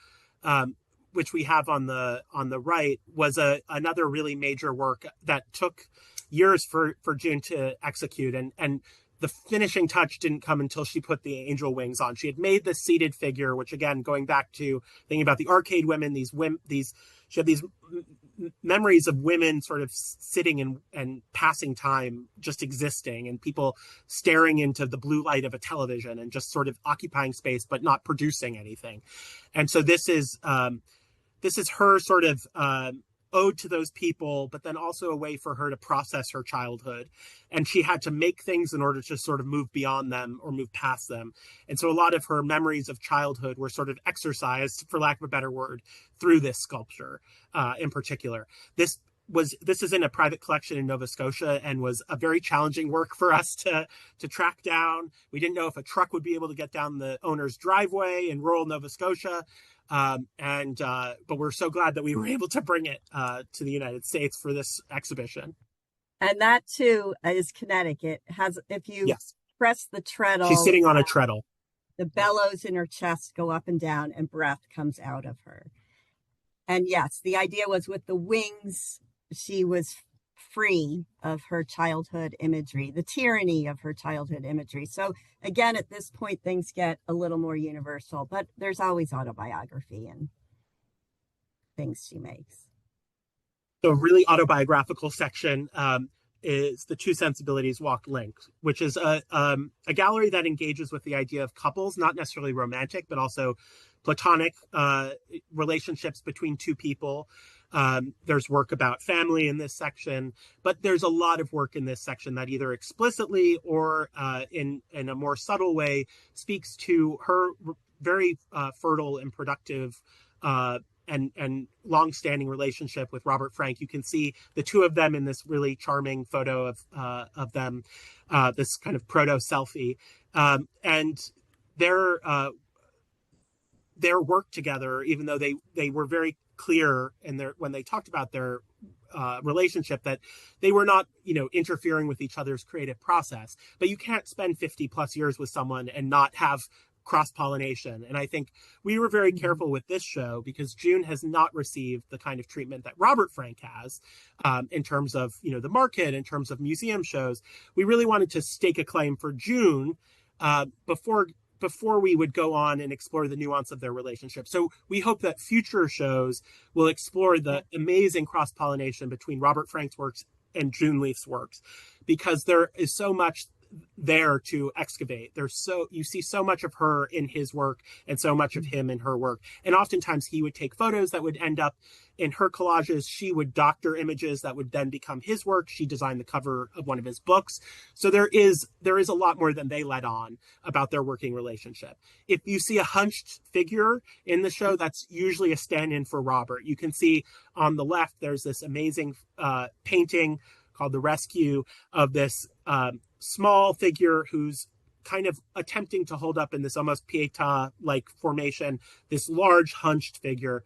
which we have on the right, was another really major work that took years for June to execute. And the finishing touch didn't come until she put the angel wings on. She had made the seated figure, which, again, going back to thinking about the arcade women, she had these memories of women sort of sitting and passing time, just existing, and people staring into the blue light of a television and just sort of occupying space, but not producing anything. And so this is her sort of ode to those people, but then also a way for her to process her childhood. And she had to make things in order to sort of move beyond them or move past them. And so a lot of her memories of childhood were sort of exercised, for lack of a better word, through this sculpture in particular. This is in a private collection in Nova Scotia and was a very challenging work for us to track down. We didn't know if a truck would be able to get down the owner's driveway in rural Nova Scotia. But we're so glad that we were able to bring it to the United States for this exhibition. And that too is kinetic. It has, if you press the treadle, she's sitting on a treadle. The bellows in her chest go up and down, and breath comes out of her. And yes, the idea was with the wings, she was free of her childhood imagery, the tyranny of her childhood imagery. So again, at this point, things get a little more universal, but there's always autobiography and things she makes. So a really autobiographical section is the Two Sensibilities Walk Linked, which is a gallery that engages with the idea of couples, not necessarily romantic, but also platonic relationships between two people. There's work about family in this section, but there's a lot of work in this section that either explicitly or in a more subtle way speaks to her very fertile and productive and long-standing relationship with Robert Frank. You can see the two of them in this really charming photo of them, this kind of proto-selfie, and their work together, even though they were very clear in when they talked about their relationship, that they were not, interfering with each other's creative process. But you can't spend 50 plus years with someone and not have cross-pollination. And I think we were very careful with this show because June has not received the kind of treatment that Robert Frank has in terms of, the market, in terms of museum shows. We really wanted to stake a claim for June before before we would go on and explore the nuance of their relationship. So we hope that future shows will explore the amazing cross-pollination between Robert Frank's works and June Leaf's works, because there is so much there to excavate. You see so much of her in his work and so much of him in her work. And oftentimes he would take photos that would end up in her collages. She would doctor images that would then become his work. She designed the cover of one of his books. So there is a lot more than they let on about their working relationship. If you see a hunched figure in the show, that's usually a stand-in for Robert. You can see on the left, there's this amazing painting called The Rescue of this small figure who's kind of attempting to hold up in this almost Pietà-like formation, this large hunched figure.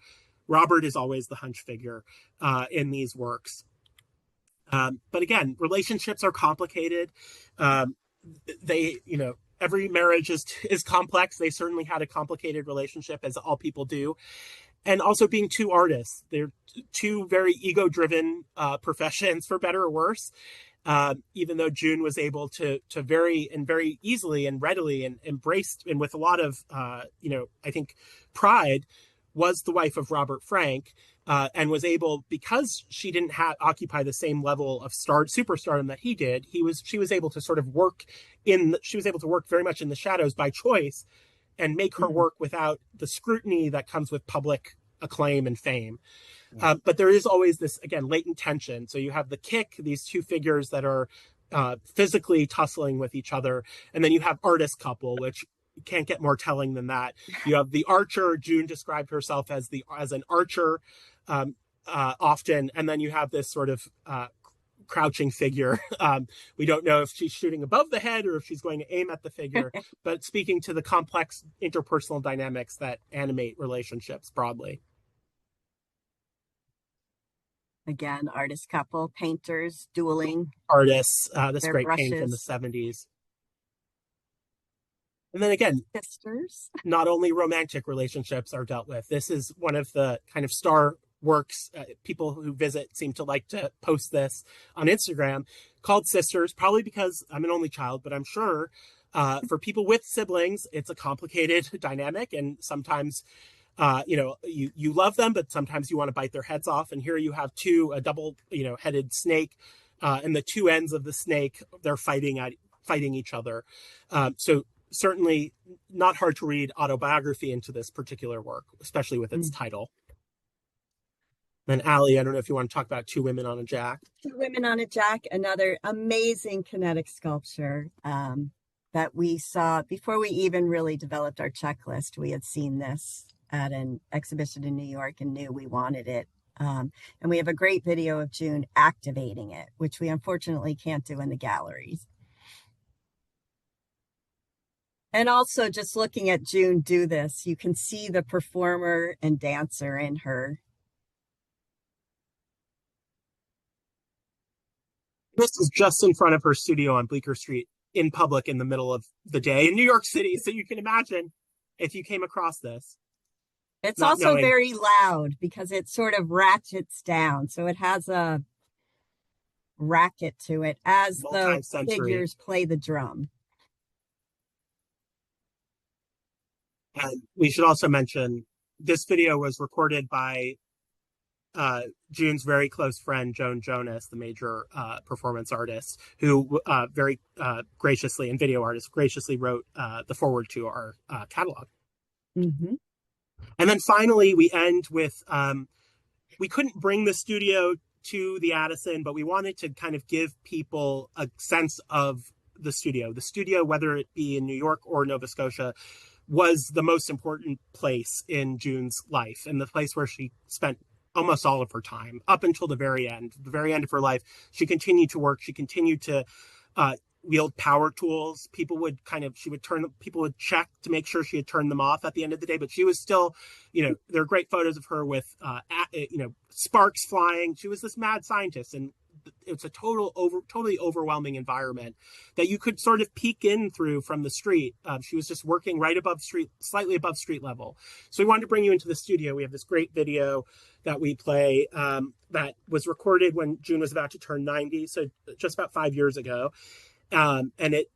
Robert is always the hunched figure in these works. But again, relationships are complicated. Every marriage is complex. They certainly had a complicated relationship, as all people do. And also being two artists. They're two very ego-driven professions, for better or worse. Even though June was able to very easily and readily and embraced, and with a lot of, I think, pride, was the wife of Robert Frank, and was able, because she didn't occupy the same level of superstardom that he did, she was able to sort of work very much in the shadows by choice, and make her work without the scrutiny that comes with public acclaim and fame. But there is always this, again, latent tension. So you have the kick, these two figures that are physically tussling with each other. And then you have artist couple, which can't get more telling than that. You have the archer. June described herself as an archer often. And then you have this sort of crouching figure. We don't know if she's shooting above the head or if she's going to aim at the figure, but speaking to the complex interpersonal dynamics that animate relationships broadly. Again, artist couple, painters, dueling. Artists, this their great brushes. painting from the 70s. And then again, Sisters. not only romantic relationships are dealt with. This is one of the kind of star works. People who visit seem to like to post this on Instagram, called Sisters, probably because I'm an only child, but I'm sure for people with siblings, it's a complicated dynamic. And sometimes, you love them, but sometimes you want to bite their heads off. And here you have a double, headed snake, and the two ends of the snake, they're fighting each other. So certainly not hard to read autobiography into this particular work, especially with its title. Then Allie, I don't know if you want to talk about Two Women on a Jack. Two Women on a Jack, another amazing kinetic sculpture that we saw before we even really developed our checklist. We had seen this at an exhibition in New York and knew we wanted it. And we have a great video of June activating it, which we unfortunately can't do in the galleries. And also just looking at June do this, you can see the performer and dancer in her. This is just in front of her studio on Bleecker Street in public in the middle of the day in New York City. So you can imagine if you came across this. It's also very loud because it sort of ratchets down. So it has a racket to it as the figures play the drum. And we should also mention this video was recorded by June's very close friend, Joan Jonas, the major performance artist, who very graciously, and video artist, graciously wrote the foreword to our catalog. Mm-hmm. And then finally, we end with, we couldn't bring the studio to the Addison, but we wanted to kind of give people a sense of the studio. The studio, whether it be in New York or Nova Scotia, was the most important place in June's life, and the place where she spent almost all of her time up until the very end of her life. She continued to work. She continued to wield power tools. People would check to make sure she had turned them off at the end of the day, but she was still, there are great photos of her with, sparks flying. She was this mad scientist, and it's a totally overwhelming environment that you could sort of peek in through from the street. She was just working slightly above street level. So we wanted to bring you into the studio. We have this great video that we play that was recorded when June was about to turn 90, so just about 5 years ago. And it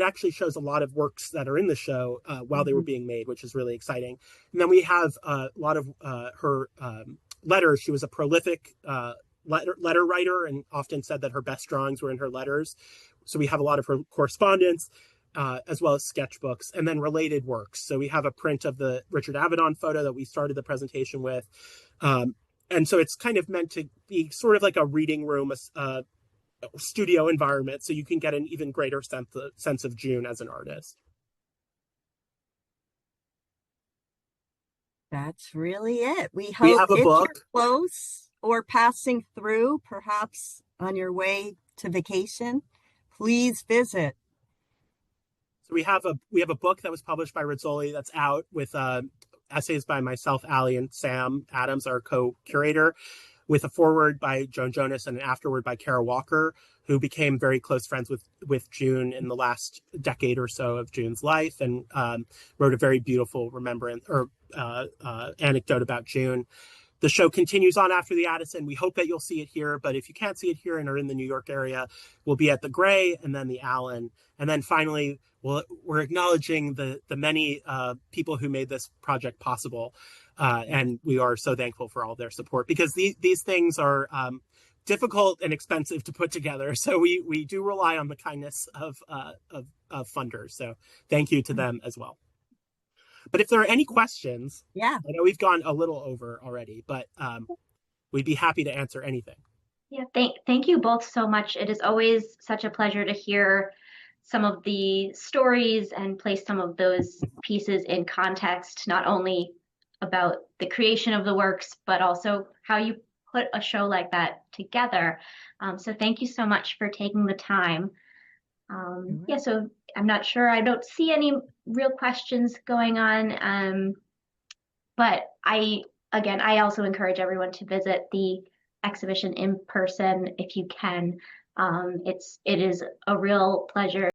actually shows a lot of works that are in the show while they were being made, which is really exciting. And then we have a lot of her letters. She was a prolific letter writer, and often said that her best drawings were in her letters. So we have a lot of her correspondence, as well as sketchbooks, and then related works. So we have a print of the Richard Avedon photo that we started the presentation with. And so it's kind of meant to be sort of like a reading room, studio environment, so you can get an even greater sense of June as an artist. That's really it. We We hope have a if book. you're close or passing through, perhaps on your way to vacation, please visit. So we have a book that was published by Rizzoli that's out with essays by myself, Allie, and Sam Adams, our co-curator, with a foreword by Joan Jonas and an afterword by Kara Walker, who became very close friends with June in the last decade or so of June's life, and wrote a very beautiful remembrance or anecdote about June. The show continues on after the Addison. We hope that you'll see it here, but if you can't see it here and are in the New York area, we'll be at the Gray and then the Allen. And then finally, we're acknowledging the many people who made this project possible. And we are so thankful for all their support, because these things are difficult and expensive to put together. So we do rely on the kindness of funders. So thank you to them as well. But if there are any questions, Yeah, I know we've gone a little over already, but we'd be happy to answer anything. Yeah, thank you both so much. It is always such a pleasure to hear some of the stories and place some of those pieces in context, not only about the creation of the works, but also how you put a show like that together. So thank you so much for taking the time. Yeah, so I'm not sure. I don't see any real questions going on. But I also encourage everyone to visit the exhibition in person if you can. It is a real pleasure